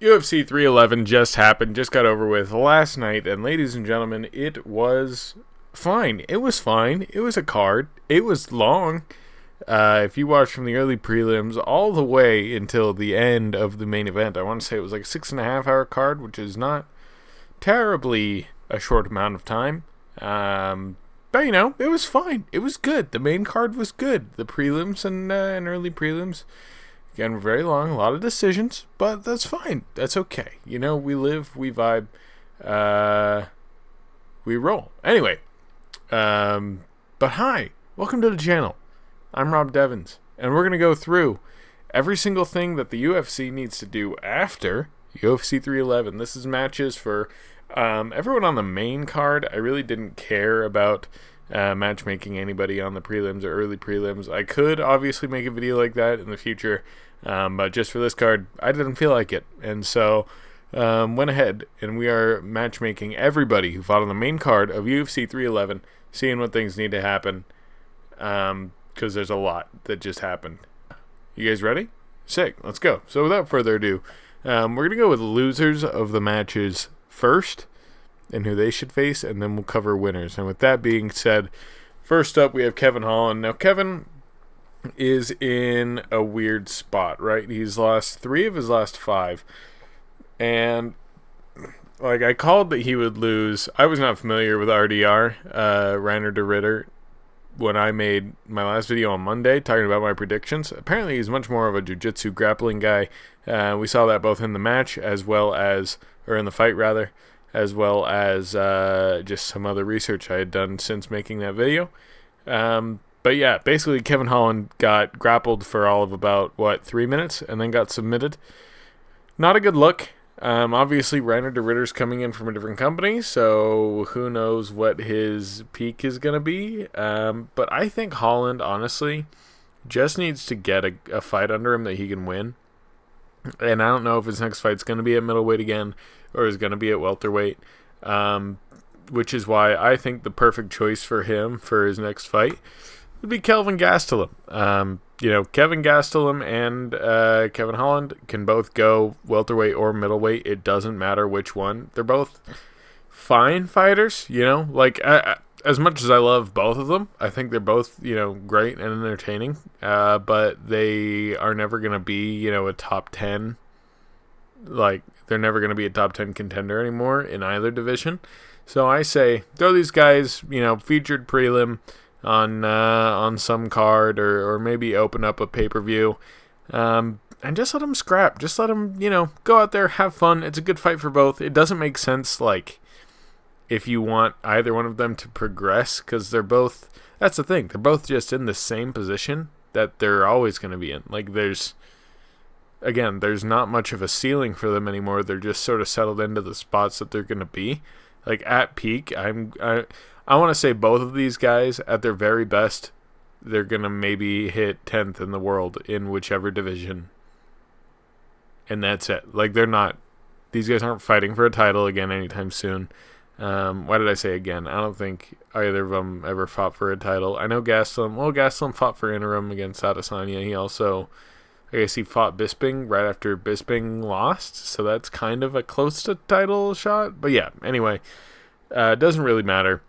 UFC 311 just happened, just got over with last night, and ladies and gentlemen, it was fine. It was fine. It was a card. It was long. If you watch from the early prelims all the way until the end of the main event, I want to say it was like a 6.5 hour card, which is not terribly a short amount of time. But it was fine. It was good. The main card was good. The prelims and early prelims, again, were very long. A lot of decisions, but that's fine. That's okay. We live, we vibe, we roll. Anyway, but hi, welcome to the channel. I'm Rob Devins, and we're going to go through every single thing that the UFC needs to do after UFC 311. This is matches for everyone on the main card. I really didn't care about matchmaking anybody on the prelims or early prelims. I could obviously make a video like that in the future, but just for this card, I didn't feel like it. And so went ahead, and we are matchmaking everybody who fought on the main card of UFC 311, seeing what things need to happen. Because there's a lot that just happened. You guys ready? Sick. Let's go. So without further ado, we're going to go with losers of the matches first and who they should face, and then we'll cover winners. And with that being said, first up we have Kevin Holland. Now Kevin is in a weird spot, right? He's lost 3 of his last 5. And I called that he would lose. I was not familiar with RDR, Reiner de Ritter, when I made my last video on Monday talking about my predictions. Apparently he's much more of a jiu-jitsu grappling guy. We saw that both in the match in the fight rather, as well as just some other research I had done since making that video. But yeah, basically Kevin Holland got grappled for all of about 3 minutes and then got submitted. Not a good look. Obviously, Reiner de Ritter's coming in from a different company, so who knows what his peak is going to be. But I think Holland, honestly, just needs to get a fight under him that he can win. And I don't know if his next fight's going to be at middleweight again or is going to be at welterweight, which is why I think the perfect choice for him for his next fight would be Kelvin Gastelum. Kevin Gastelum and Kevin Holland can both go welterweight or middleweight. It doesn't matter which one. They're both fine fighters, as much as I love both of them, I think they're both, great and entertaining. But they are never going to be, a top 10. They're never going to be a top 10 contender anymore in either division. So I say throw these guys, featured prelim on some card or maybe open up a pay-per-view and just let them scrap. Just let them, go out there, have fun. It's a good fight for both. It doesn't make sense, if you want either one of them to progress, because that's the thing. They're both just in the same position that they're always going to be in. There's not much of a ceiling for them anymore. They're just sort of settled into the spots that they're going to be. At peak, I want to say both of these guys, at their very best, they're going to maybe hit 10th in the world in whichever division. And that's it. These guys aren't fighting for a title again anytime soon. Why did I say again? I don't think either of them ever fought for a title. I know Gastelum fought for interim against Adesanya. He also, I guess he fought Bisping right after Bisping lost. So that's kind of a close to title shot. But yeah, anyway, it doesn't really matter.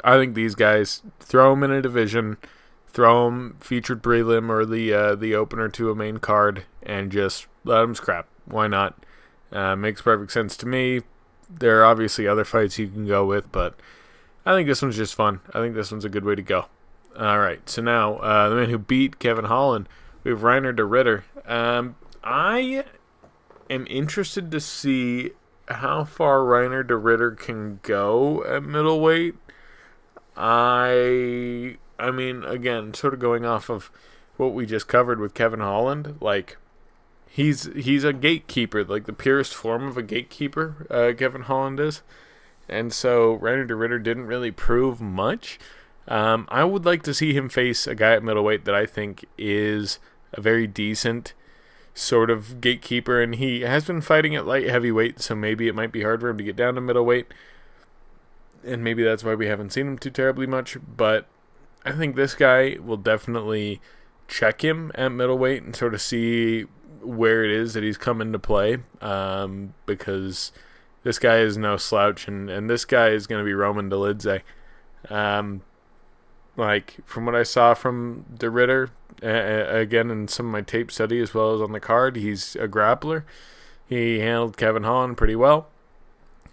I think these guys, throw them in a division, throw them featured prelim or the opener to a main card, and just let them scrap. Why not? Makes perfect sense to me. There are obviously other fights you can go with, but I think this one's just fun. I think this one's a good way to go. All right, so now the man who beat Kevin Holland, we have Reiner de Ritter. I am interested to see how far Reiner de Ritter can go at middleweight. I mean, again, sort of going off of what we just covered with Kevin Holland, he's a gatekeeper, the purest form of a gatekeeper, Kevin Holland is. And so Reiner de Ritter didn't really prove much. I would like to see him face a guy at middleweight that I think is a very decent sort of gatekeeper, and he has been fighting at light heavyweight, so maybe it might be hard for him to get down to middleweight. And maybe that's why we haven't seen him too terribly much. But I think this guy will definitely check him at middleweight and sort of see where it is that he's come into play, because this guy is no slouch, and this guy is going to be Roman Dolidze. Like, from what I saw from De Ritter, again, in some of my tape study as well as on the card, he's a grappler. He handled Kevin Holland pretty well.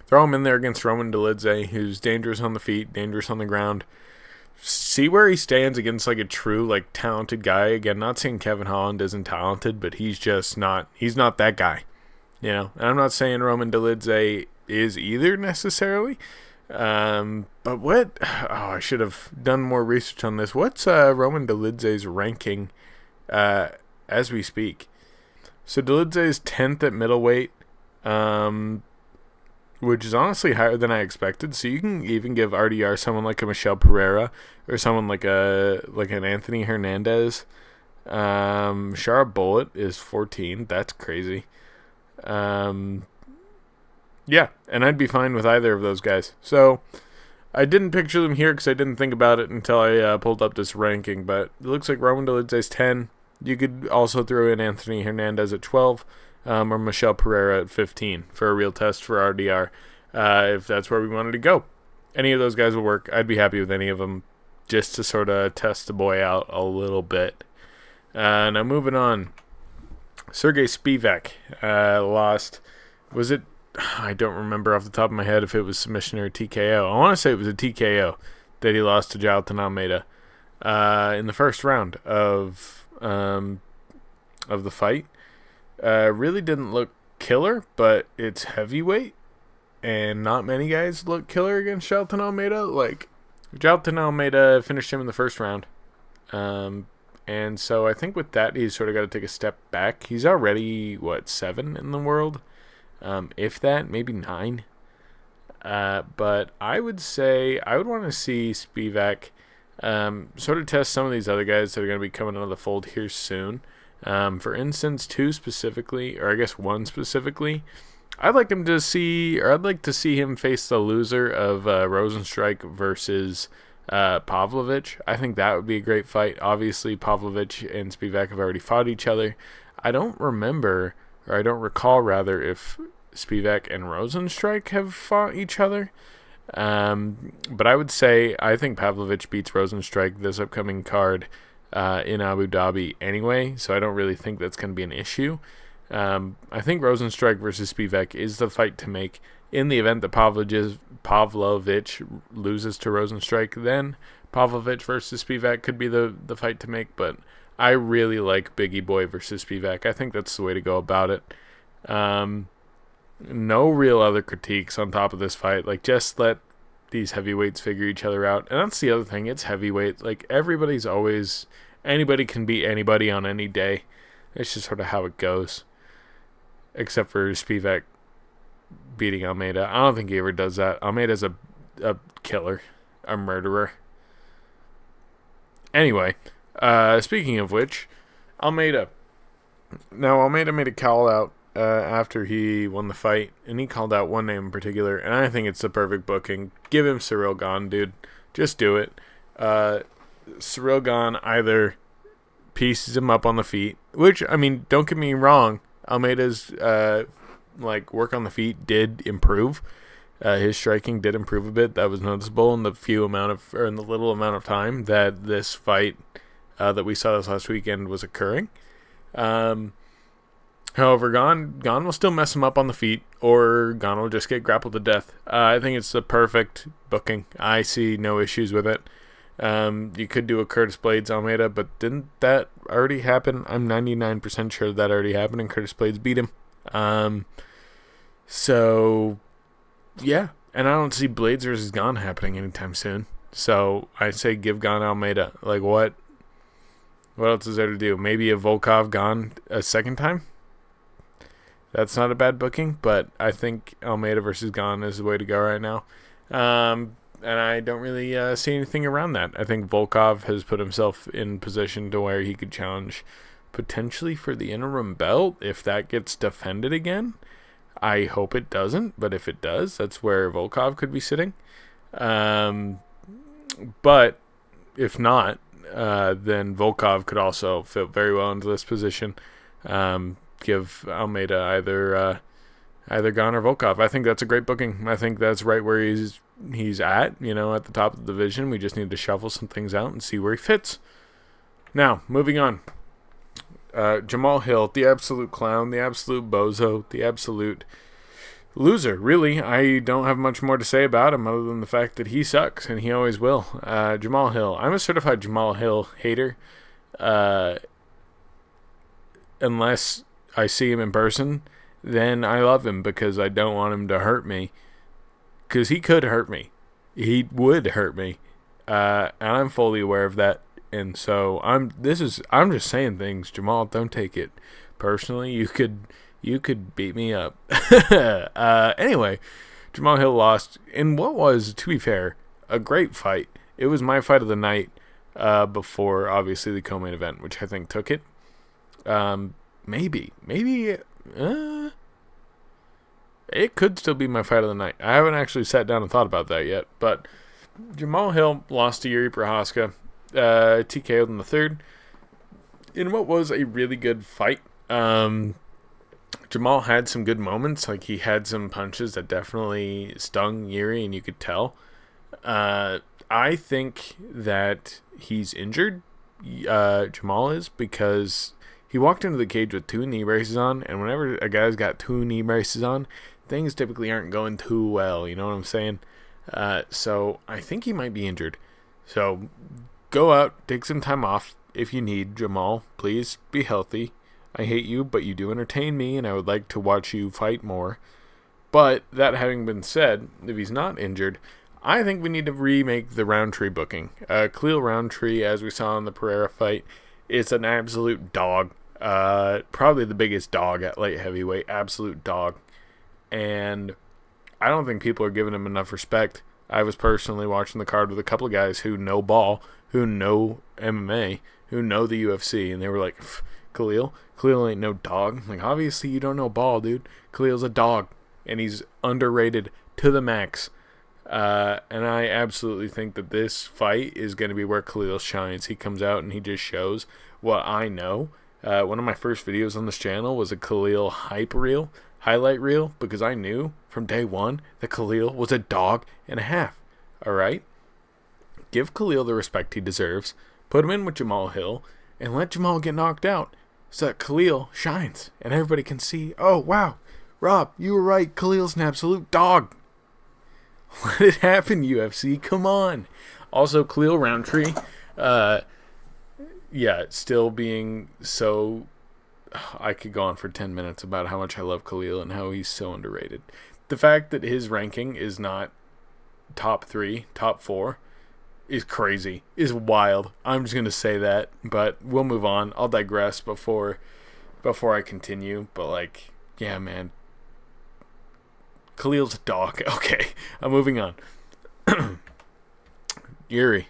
Throw him in there against Roman Dolidze, who's dangerous on the feet, dangerous on the ground. See where he stands against, like, a true, like, talented guy. Again, not saying Kevin Holland isn't talented, but he's just not, he's not that guy. You know, and I'm not saying Roman Dolidze is either necessarily. But what, I should have done more research on this. What's Roman Dolidze's ranking as we speak? So Dolidze is 10th at middleweight, which is honestly higher than I expected. So you can even give RDR someone like a Michel Pereira or someone like an Anthony Hernandez. Sharp Bullet is 14. That's crazy. Yeah, and I'd be fine with either of those guys. So I didn't picture them here because I didn't think about it until I pulled up this ranking. But it looks like Roman Dolidze's 10. You could also throw in Anthony Hernandez at 12, or Michel Pereira at 15 for a real test for RDR, if that's where we wanted to go. Any of those guys will work. I'd be happy with any of them, just to sort of test the boy out a little bit. Now moving on. Sergey Spivak lost. Was it? I don't remember off the top of my head if it was submission or TKO. I want to say it was a TKO that he lost to Jailton Almeida in the first round of the fight. Really didn't look killer, but it's heavyweight, and not many guys look killer against Jailton Almeida. Like, Jailton Almeida finished him in the first round. And so I think with that, he's sort of got to take a step back. He's already, 7 in the world? If that, maybe 9. But I would say I would want to see Spivak sort of test some of these other guys that are going to be coming out of the fold here soon. For instance, 2 specifically, or I guess 1 specifically, I'd like to see him face the loser of Rosenstrike versus Pavlovich. I think that would be a great fight. Obviously, Pavlovich and Spivak have already fought each other. I don't recall rather, if Spivak and Rosenstrike have fought each other. But I would say I think Pavlovich beats Rosenstrike this upcoming card in Abu Dhabi anyway, so I don't really think that's going to be an issue. I think Rosenstrike versus Spivak is the fight to make. In the event that Pavlovich loses to Rosenstrike, then Pavlovich versus Spivak could be the fight to make, but I really like Biggie Boy versus Spivak. I think that's the way to go about it. No real other critiques on top of this fight. Like, just let these heavyweights figure each other out. And that's the other thing. It's heavyweight. Like, anybody can beat anybody on any day. It's just sort of how it goes. Except for Spivak beating Almeida. I don't think he ever does that. Almeida's a killer. A murderer. Anyway, speaking of which, Almeida. Now, Almeida made a call out after he won the fight, and he called out one name in particular, and I think it's the perfect booking. Give him Cyril Gane, dude. Just do it. Cyril Gane either pieces him up on the feet, which, I mean, don't get me wrong, Almeida's work on the feet did improve. His striking did improve a bit. That was noticeable in the little amount of time that this fight that we saw this last weekend was occurring. However, Gane will still mess him up on the feet, or Gane will just get grappled to death. I think it's the perfect booking. I see no issues with it. You could do a Curtis Blades Almeida, but didn't that already happen? I'm 99% sure that already happened, and Curtis Blades beat him. So, yeah. And I don't see Blades versus Gane happening anytime soon. So, I say give Gane Almeida. Like, what else is there to do? Maybe a Volkov Gane a second time? That's not a bad booking, but I think Almeida versus Gane is the way to go right now. And I don't really see anything around that. I think Volkov has put himself in position to where he could challenge potentially for the interim belt if that gets defended again. I hope it doesn't, but if it does, that's where Volkov could be sitting. But if not, then Volkov could also fit very well into this position. give Almeida either Gane or Volkov. I think that's a great booking. I think that's right where he's at, at the top of the division. We just need to shuffle some things out and see where he fits. Now, moving on. Jamal Hill, the absolute clown, the absolute bozo, the absolute loser. Really, I don't have much more to say about him other than the fact that he sucks, and he always will. Jamal Hill. I'm a certified Jamal Hill hater. Unless I see him in person, then I love him because I don't want him to hurt me. Because he could hurt me. He would hurt me. And I'm fully aware of that. And so I'm just saying things. Jamal, don't take it personally. You could beat me up. Anyway, Jamal Hill lost in what was, to be fair, a great fight. It was my fight of the night before, obviously, the co-main event, which I think took it. Maybe it could still be my fight of the night. I haven't actually sat down and thought about that yet, but Jamal Hill lost to Yuri Prochazka, TKO'd in the third, in what was a really good fight. Jamal had some good moments, like he had some punches that definitely stung Yuri, and you could tell. I think that he's injured, Jamal is, because he walked into the cage with 2 knee braces on, and whenever a guy's got 2 knee braces on, things typically aren't going too well, you know what I'm saying? So I think he might be injured. So go out, take some time off if you need, Jamal. Please be healthy. I hate you, but you do entertain me, and I would like to watch you fight more. But that having been said, if he's not injured, I think we need to remake the Roundtree booking. Khalil Roundtree, as we saw in the Pereira fight, is an absolute dog. Probably the biggest dog at light heavyweight. Absolute dog. And I don't think people are giving him enough respect. I was personally watching the card with a couple of guys who know ball, who know MMA, who know the UFC, and they were like, Khalil ain't no dog. Like, obviously you don't know ball, dude. Khalil's a dog, and he's underrated to the max. And I absolutely think that this fight is going to be where Khalil shines. He comes out and he just shows what I know. One of my first videos on this channel was a Khalil highlight reel, because I knew from day one that Khalil was a dog and a half. Alright? Give Khalil the respect he deserves, put him in with Jamal Hill, and let Jamal get knocked out so that Khalil shines and everybody can see, oh wow, Rob, you were right, Khalil's an absolute dog. Let it happen, UFC, come on. Also, Khalil Roundtree, still being so... I could go on for 10 minutes about how much I love Khalil and how he's so underrated. The fact that his ranking is not top 3, top 4 is crazy, is wild. I'm just going to say that, but we'll move on. I'll digress before I continue, but yeah, man. Khalil's a dog. Okay, I'm moving on. Yuri.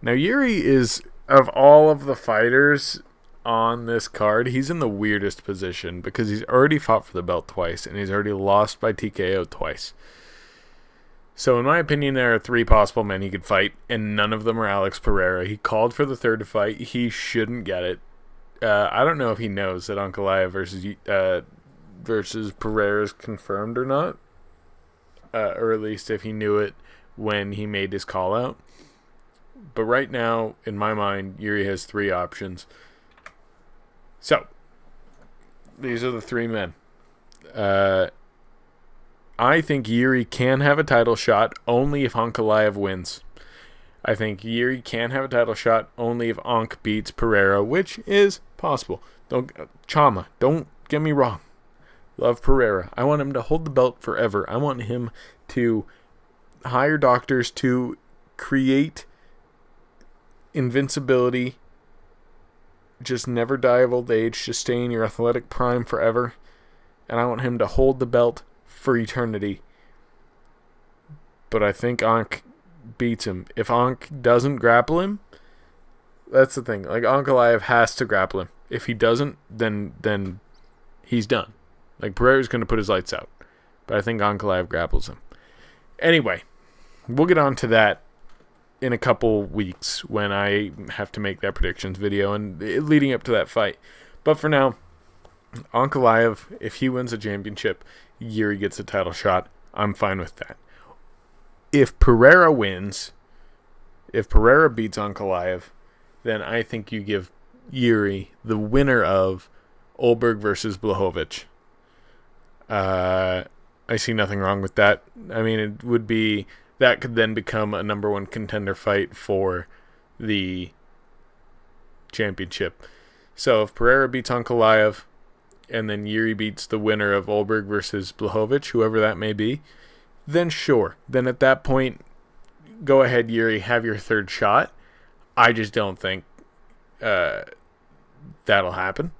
Now, Yuri is, of all of the fighters on this card, he's in the weirdest position because he's already fought for the belt twice and he's already lost by TKO twice. So in my opinion, there are 3 possible men he could fight, and none of them are Alex Pereira. He called for the third fight. He shouldn't get it. I don't know if he knows that Ankalaev versus Pereira is confirmed or not, or at least if he knew it when he made his call out. But right now, in my mind, Yuri has 3 options. So, these are the 3 men. I think Yuri can have a title shot only if Ankalaev wins. I think Yuri can have a title shot only if Ank beats Pereira, which is possible. Don't get me wrong. Love Pereira. I want him to hold the belt forever. I want him to hire doctors to create invincibility. Just never die of old age. Just stay in your athletic prime forever. And I want him to hold the belt for eternity. But I think Ank beats him. If Ank doesn't grapple him, that's the thing. Ankalaev has to grapple him. If he doesn't, then he's done. Pereira's going to put his lights out. But I think Ankalaev grapples him. Anyway, we'll get on to that in a couple weeks when I have to make that predictions video and leading up to that fight. But for now, Ankalaev, if he wins a championship, Yuri gets a title shot. I'm fine with that. If Pereira wins, if Pereira beats Ankalaev, then I think you give Yuri the winner of Olberg versus Blachowicz. I see nothing wrong with that. I mean, it would be, that could then become a number one contender fight for the championship. So if Pereira beats Ankalaev, and then Yuri beats the winner of Olberg versus Blachowicz, whoever that may be, then sure. Then at that point, go ahead, Yuri, have your third shot. I just don't think that'll happen.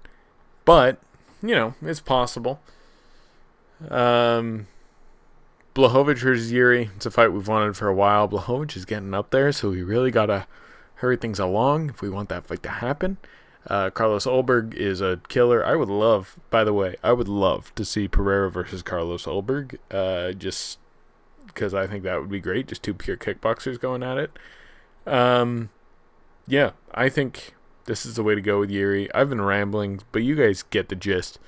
But, it's possible. Blachowicz versus Yuri, it's a fight we've wanted for a while. Blachowicz is getting up there, so we really got to hurry things along if we want that fight to happen. Carlos Olberg is a killer. I would love to see Pereira versus Carlos Olberg, just because I think that would be great. Just two pure kickboxers going at it. Yeah, I think this is the way to go with Yuri. I've been rambling, but you guys get the gist.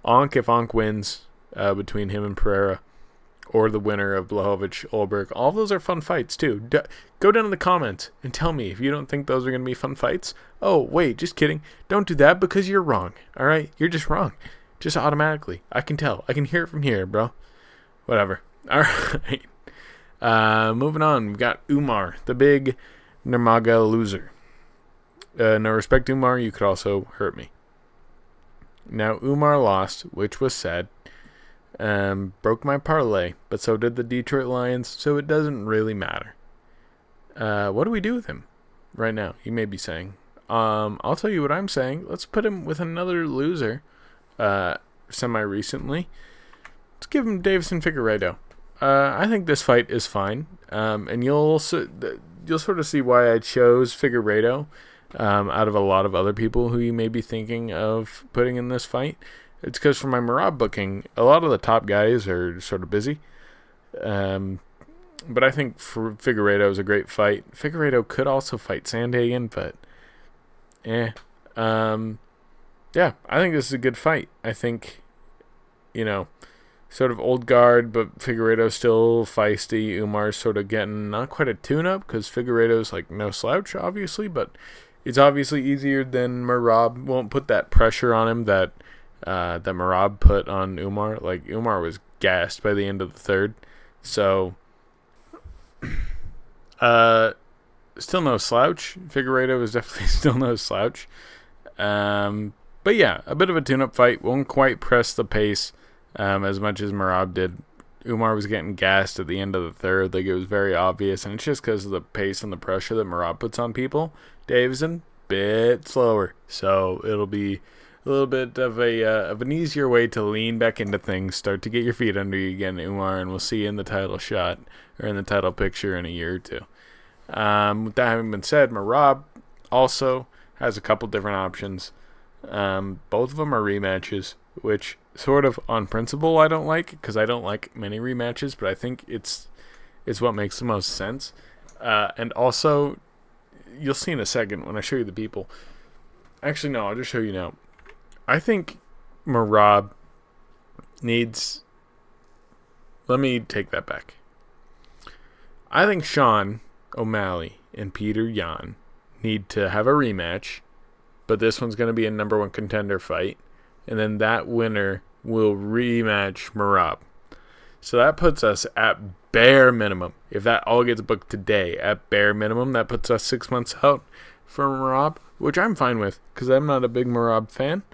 If Ankh wins between him and Pereira, or the winner of Blachowicz, Olberg, all those are fun fights too. Go down in the comments and tell me if you don't think those are going to be fun fights. Oh, wait, just kidding. Don't do that because you're wrong, all right? You're just wrong. Just automatically. I can tell. I can hear it from here, bro. Whatever. All right. Moving on. We've got Umar, the big Nurmagomedov loser. No respect, Umar. You could also hurt me. Now, Umar lost, which was sad. Broke my parlay, but so did the Detroit Lions, so it doesn't really matter. What do we do with him right now? You may be saying. I'll tell you what I'm saying. Let's put him with another loser semi-recently. Let's give him Davison Figueiredo. I think this fight is fine, and you'll sort of see why I chose Figueiredo out of a lot of other people who you may be thinking of putting in this fight. It's because for my Merab booking, a lot of the top guys are sort of busy. But I think for Figueiredo is a great fight. Figueiredo could also fight Sandhagen, but yeah, I think this is a good fight. I think, sort of old guard, but Figueiredo's still feisty. Umar's sort of getting not quite a tune-up because Figueiredo's like no slouch, obviously, but it's obviously easier than Merab. Won't put that pressure on him that Merab put on Umar. Like, Umar was gassed by the end of the third. So, still no slouch. Figueiredo is definitely still no slouch. But yeah, a bit of a tune-up fight. Won't quite press the pace as much as Merab did. Umar was getting gassed at the end of the third. Like, it was very obvious. And it's just because of the pace and the pressure that Merab puts on people. Davison, bit slower. So, it'll be a little bit of an easier way to lean back into things, start to get your feet under you again, Umar, and we'll see you in the title shot or in the title picture in a year or two. With that having been said, Merab also has a couple different options. Both of them are rematches, which sort of on principle I don't like because I don't like many rematches, but I think it's what makes the most sense. And also, you'll see in a second when I show you the people. Actually, no, I'll just show you now. I think Merab needs... Let me take that back. I think Sean O'Malley and Peter Yan need to have a rematch, but this one's going to be a number one contender fight, and then that winner will rematch Merab. So that puts us at bare minimum. If that all gets booked today, at bare minimum, that puts us 6 months out for Merab, which I'm fine with because I'm not a big Merab fan.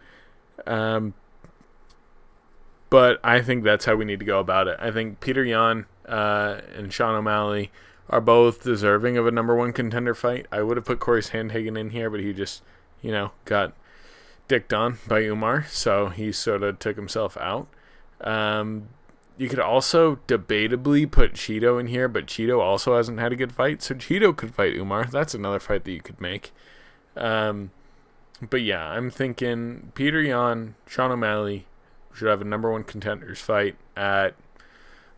But I think that's how we need to go about it. I think Peter Yan and Sean O'Malley are both deserving of a number one contender fight. I would have put Corey Sandhagen in here, but he just, got dicked on by Umar, so he sort of took himself out. You could also debatably put Cheeto in here, but Cheeto also hasn't had a good fight, so Cheeto could fight Umar. That's another fight that you could make. But yeah, I'm thinking Peter Yan, Sean O'Malley should have a number one contenders fight at,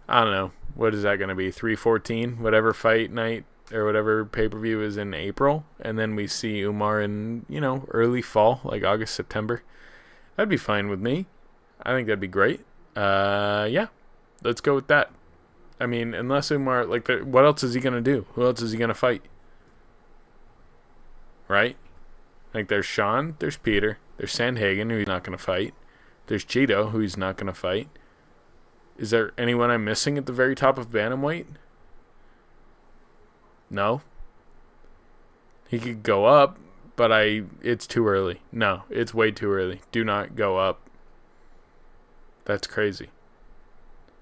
I don't know, what is that going to be, 3/14, whatever fight night or whatever pay-per-view is in April. And then we see Umar in, early fall, like August, September. That'd be fine with me. I think that'd be great. Yeah, let's go with that. I mean, unless Umar, like, what else is he gonna do? Who else is he gonna fight? Right? Like, there's Sean, there's Peter, there's Sandhagen, who he's not gonna fight. There's Cheeto, who he's not gonna fight. Is there anyone I'm missing at the very top of bantamweight? No. He could go up, but it's too early. No, it's way too early. Do not go up. That's crazy.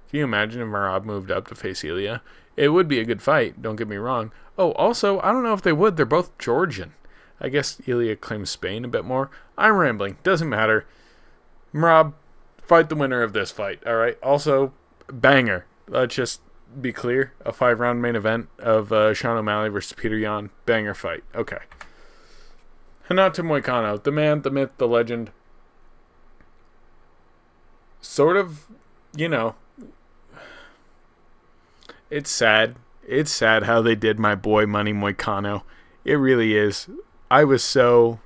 Can you imagine if Merab moved up to face Ilya? It would be a good fight, don't get me wrong. Oh, also, I don't know if they would. They're both Georgian. I guess Ilya claims Spain a bit more. I'm rambling. Doesn't matter. Merab, fight the winner of this fight, all right? Also, banger. Let's just be clear. A 5-round main event of Sean O'Malley versus Peter Yan. Banger fight. Okay. Renato Moicano, the man, the myth, the legend. Sort of, it's sad. It's sad how they did my boy Money Moicano. It really is. I was so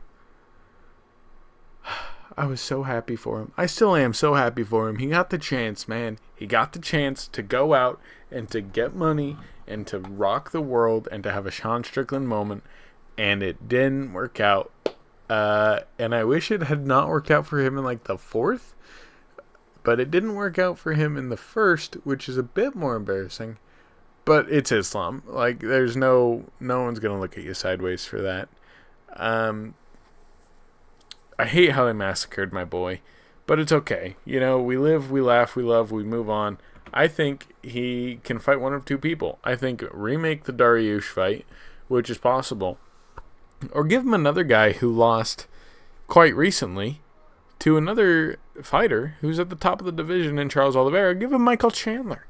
happy for him. I still am so happy for him. He got the chance, man. He got the chance to go out and to get money and to rock the world and to have a Sean Strickland moment, and it didn't work out. And I wish it had not worked out for him in like the 4th, but it didn't work out for him in the 1st, which is a bit more embarrassing. But it's Islam. Like, there's no one's gonna look at you sideways for that. I hate how they massacred my boy, but it's okay. We live, we laugh, we love, we move on. I think he can fight one of two people. I think remake the Dariush fight, which is possible, or give him another guy who lost quite recently to another fighter who's at the top of the division in Charles Oliveira. Give him Michael Chandler.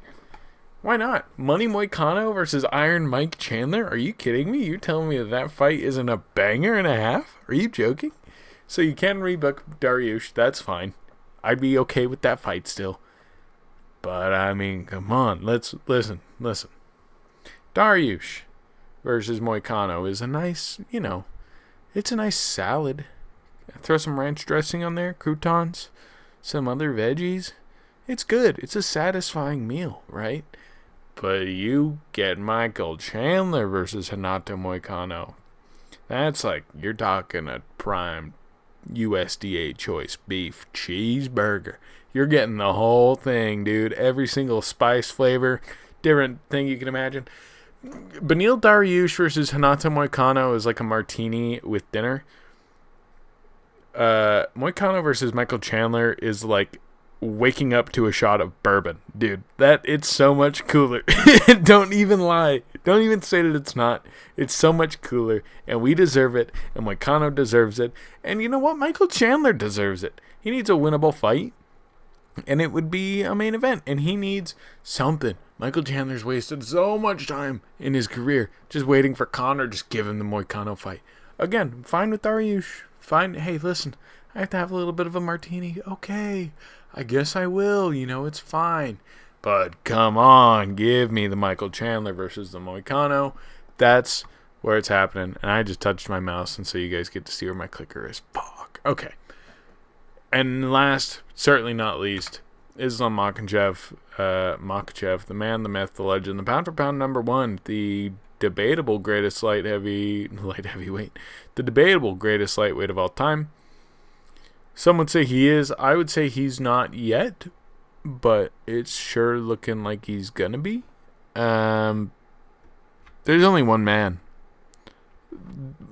Why not? Money Moicano versus Iron Mike Chandler? Are you kidding me? You're telling me that fight isn't a banger and a half? Are you joking? So you can rebook Dariush. That's fine. I'd be okay with that fight still. But, I mean, come on. Let's listen. Dariush versus Moicano is a nice, it's a nice salad. Throw some ranch dressing on there, croutons, some other veggies. It's good. It's a satisfying meal, right? But you get Michael Chandler versus Renato Moicano. That's like, you're talking a prime USDA choice beef cheeseburger. You're getting the whole thing, dude. Every single spice flavor, different thing you can imagine. Beneil Dariush versus Renato Moicano is like a martini with dinner. Moicano versus Michael Chandler is like waking up to a shot of bourbon, dude. It's so much cooler. Don't even lie. Don't even say that it's not. It's so much cooler, and we deserve it, and Moicano deserves it, and you know what? Michael Chandler deserves it. He needs a winnable fight, and it would be a main event, and he needs something. Michael Chandler's wasted so much time in his career just waiting for Conor. Just give him the Moicano fight. Again, fine with Dariush. Fine. Hey, listen, I have to have a little bit of a martini. Okay, I guess I will. It's fine. But come on, give me the Michael Chandler versus the Moicano. That's where it's happening. And I just touched my mouse, and so you guys get to see where my clicker is. Fuck. Okay. And last, certainly not least, Islam Makhachev, the man, the myth, the legend, the pound for pound number 1, the debatable greatest light heavyweight, the debatable greatest lightweight of all time. Some would say he is. I would say he's not yet, but it's sure looking like he's gonna be. There's only one man.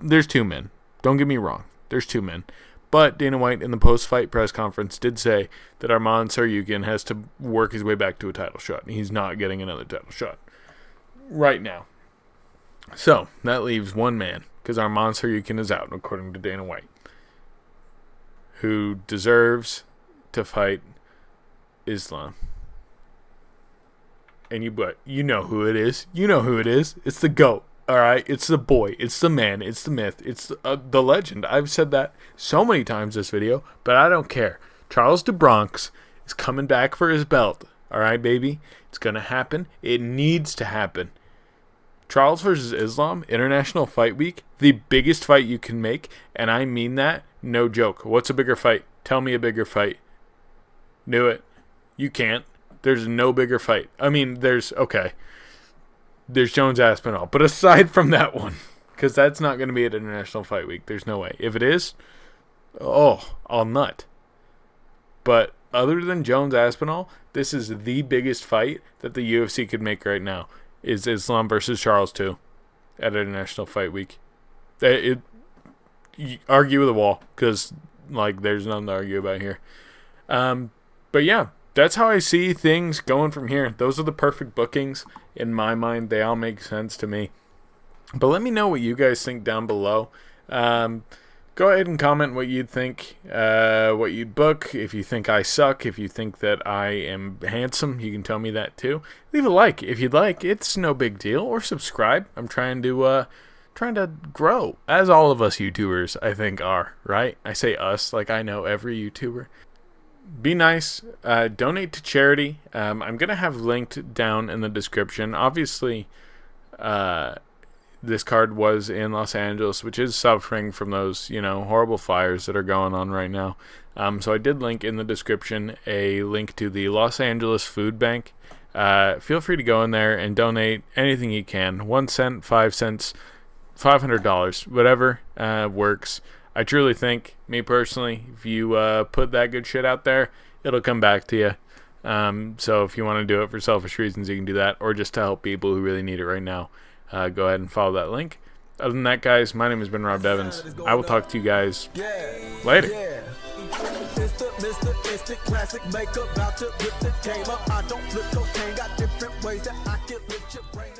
There's two men. Don't get me wrong. There's two men. But Dana White in the post-fight press conference did say that Arman Tsarukyan has to work his way back to a title shot. And he's not getting another title shot right now. So that leaves one man, because Arman Tsarukyan is out, according to Dana White, who deserves to fight Islam. And you know who it is. You know who it is. It's the GOAT. All right, it's the boy, it's the man, it's the myth, it's the legend. I've said that so many times this video, but I don't care. Charles DeBronx is coming back for his belt. All right, baby, it's gonna happen. It needs to happen. Charles versus Islam, International Fight Week, the biggest fight you can make, and I mean that, no joke. What's a bigger fight? Tell me a bigger fight. Knew it. You can't. There's no bigger fight. I mean, there's Jones Aspinall. But aside from that one, because that's not going to be at International Fight Week. There's no way. If it is, I'll nut. But other than Jones Aspinall, this is the biggest fight that the UFC could make right now. Is Islam versus Charles 2 at International Fight Week. You argue with the wall, because there's nothing to argue about here. But yeah, that's how I see things going from here. Those are the perfect bookings in my mind. They all make sense to me. But let me know what you guys think down below. Go ahead and comment what you'd think, what you'd book. If you think I suck, if you think that I am handsome, you can tell me that too. Leave a like if you'd like. It's no big deal. Or subscribe. I'm trying to grow, as all of us YouTubers, I think, are, right? I say us, like I know every YouTuber. Be nice. Donate to charity. I'm going to have linked down in the description. Obviously, this card was in Los Angeles, which is suffering from those, horrible fires that are going on right now. So I did link in the description a link to the Los Angeles Food Bank. Feel free to go in there and donate anything you can. 1 cent, 5 cents, $500, whatever works. I truly think, me personally, if you put that good shit out there, it'll come back to you. So if you want to do it for selfish reasons, you can do that, or just to help people who really need it right now. Go ahead and follow that link. Other than that, guys, my name has been Rob Devins. I will talk to you guys later. Mr. Instant Classic makeup, about to rip the game up. I don't flip cocaine, got different ways that I can lift your brain.